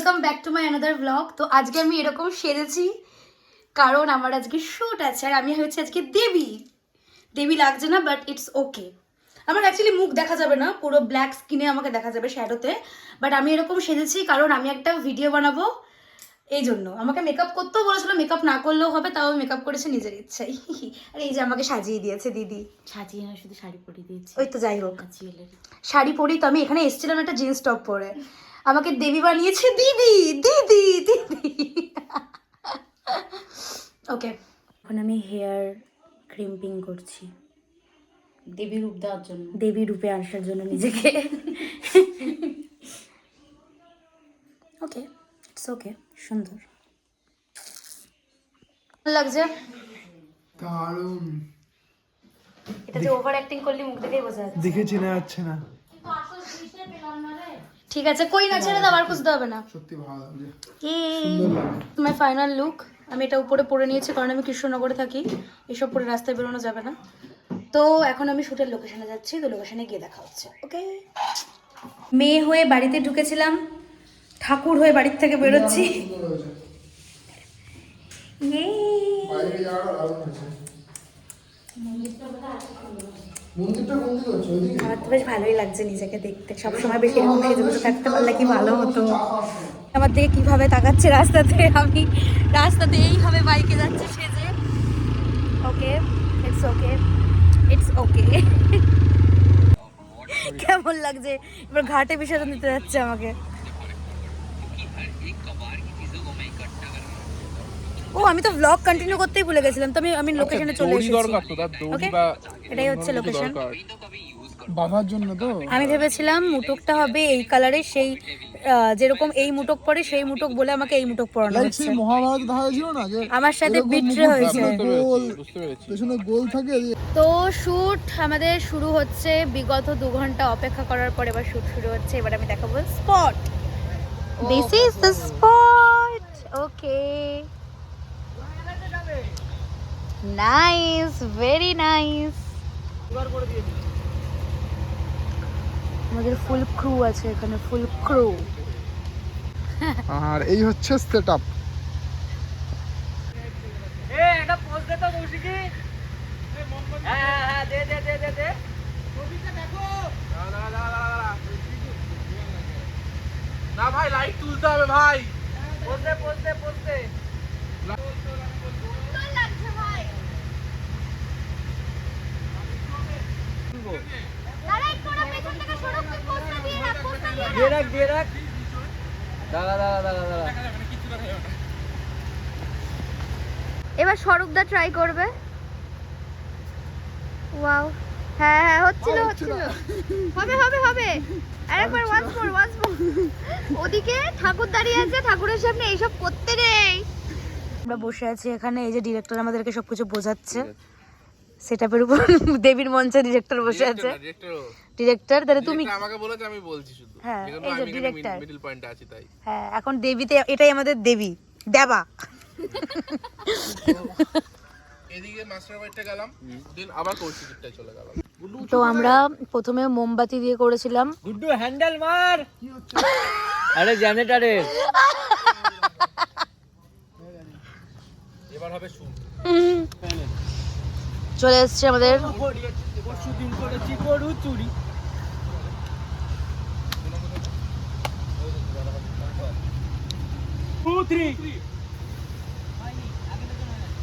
Welcome back to my another blog. তো আজকে আমি এরকম সেরেছি কারণ আমার আজকে শ্যুট আছে আর আমি হচ্ছে আজকে দেবী। দেবী লাগছে না, বাট ইটস ওকে। আমার অ্যাকচুয়ালি মুখ দেখা যাবে না, পুরো ব্ল্যাক স্কিনে আমাকে দেখা যাবে শ্যাডোতে, বাট আমি এরকম সেজেছি কারণ আমি একটা ভিডিও বানাবো, এই জন্য। আমাকে মেকআপ করতেও বলেছিল, মেকআপ না করলেও হবে, তাও মেকআপ করেছে নিজের ইচ্ছাই। আর এই যে আমাকে সাজিয়ে দিয়েছে দিদি। সাজিয়ে না, শুধু শাড়ি পরিয়ে দিয়েছি। ওই তো যাই হোক, শাড়ি পরি তো। আমি এখানে এসেছিলাম একটা জিন্স টপ পরে, আমাকে দেবী বানিয়েছে দিদি দিদি দিদি। ওকে, এখন আমি হেয়ার ক্রিম্পিং করছি দেবী রূপ দেওয়ার জন্য, দেবী রূপে আসার জন্য নিজেকে। ওকে, ইটস ওকে, সুন্দর লাগছে। দারুণ। এটা যে ওভার অ্যাক্টিং করলি মুখ দেখেই বোঝা যাচ্ছে। দেখে চেনা যাচ্ছে না। ঠিক আছে, কই না, ছেড়ে দাও, আর খুঁজতে হবে না। সত্যি ভালো লাগছে। My final look. আমি এটা উপরে পরে নিয়েছি কারণ আমি কৃষ্ণনগরে থাকি, এসব পরে রাস্তায় বেরোনো যাবে না। তো এখন আমি শুটের লোকেশনে যাচ্ছি, তো লোকেশনে গিয়ে দেখা হচ্ছে। ওকে, মেয়ে হয়ে বাড়িতে ঢুকেছিলাম, ঠাকুর হয়ে বাড়ির থেকে বেরোচ্ছি। আমার তো বেশ ভালোই লাগছে নিজেকে দেখতে, সবসময় বেশ এরকম সেজে বসে থাকতে পারলে কি ভালো হতো। আমার দিকে কিভাবে তাকাচ্ছে রাস্তাতে, আমি রাস্তাতে এইভাবে বাইকে যাচ্ছি সেজে। ওকে, ইটস ওকে, ইটস ওকে। কেমন লাগছে? এবার ঘাটে বিসর্জন দিতে যাচ্ছে আমাকে। ও, আমি তো ব্লগ কন্টিনিউ করতেই ভুলে গেছিলাম, তো আমি লোকেশনে চলে এসেছি। ওকে, এটাই হচ্ছে লোকেশন। বাঁধার জন্য তো আমি ভেবেছিলাম মুটকটা হবে এই কালারের, সেই যেরকম এই মুটক পরে সেই মুটক বলে আমাকে এই মুটক পরানো লাইক হচ্ছে। সেই মহাভারত দেখা ছিল না যে আমার সাথে বিট্রে হয়েছে। গোল পেছনে গোল থাকে। তো শুট আমাদের শুরু হচ্ছে, বিগত 2 ঘন্টা অপেক্ষা করার পর এবার শুট শুরু হচ্ছে। এবার আমি দেখাবো spot. This is the spot. Okay, nice, very nice. আমাদের ফুল ক্রু আছে এখানে, ফুল ক্রু। আর এই হচ্ছে সেটআপ। একটা পোজ দে তো মৌসিকি। হ্যাঁ দে দে দে দে দে। ছবিটা দেখো। না ভাই, লাইট তুলতে হবে ভাই। পোজ দে পোজ দে পোজ দে। সুন্দর লাগছে ভাই। আরে কোন পেছন থেকে সরো, তুই পোজটা দিয়ে রাখ, পোজটা দিয়ে রাখ। দিয়ে রাখ। দাঁড়া দাঁড়া দাঁড়া দাঁড়া। এবার স্বরূপদা ট্রাই করবে। ওয়াও, হ্যাঁ হ্যাঁ, হচ্ছিল হচ্ছিল, হবে হবে হবে। আরেকবার, ওয়ান্স মোর ওয়ান্স মোর। ওদিকে ঠাকুর দাঁড়িয়ে আছে, ঠাকুরের সামনে এইসব করতে নেই। আমরা বসে আছি এখানে, এই যে ডিরেক্টর আমাদেরকে সবকিছু বোঝাচ্ছে সেটআপের উপর। দেবীর মঞ্চে ডিরেক্টর বসে আছে। ডিরেক্টর, তাহলে তুমি আমাকে বলেছে, আমি বলছি শুধু। হ্যাঁ, এই যে ডিরেক্টর। মিডল পয়েন্টে আছি তাই। হ্যাঁ, এখন দেবীতে, এটাই আমাদের দেবী দেবা। এদিকে মাস্টার বাড়িতে গেলাম, দিন আবার কৌশিকটা চলে গেলাম। তো আমরা প্রথমে মোমবাতি দিয়ে করেছিলাম। গুড্ডু হ্যান্ডেল মার। আরে জেনারেটরে। এবার হবে শুট। চলে এসছে আমাদের পরশুদিন করেছি গরু চুরি।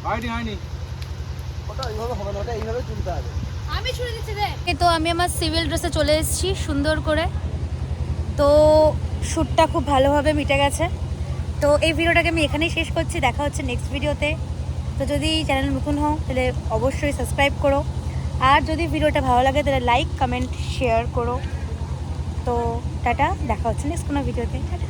হয়নি। ওটা এইভাবে হবে না, ওটা এইভাবে তুলতে হবে। আমি ছুড়ে দিচ্ছি রে। তো আমি আমার সিভিল ড্রেসে চলে এসেছি সুন্দর করে। তো শ্যুটটা খুব ভালোভাবে মিটে গেছে। তো এই ভিডিওটাকে আমি এখানেই শেষ করছি, দেখা হচ্ছে নেক্সট ভিডিওতে। তো যদি চ্যানেল নতুন হও তাহলে অবশ্যই সাবস্ক্রাইব করো, আর যদি ভিডিওটা ভালো লাগে তাহলে লাইক কমেন্ট শেয়ার করো। তো টাটা, দেখা হচ্ছে নেক্সট কোনো ভিডিওতে। টাটা।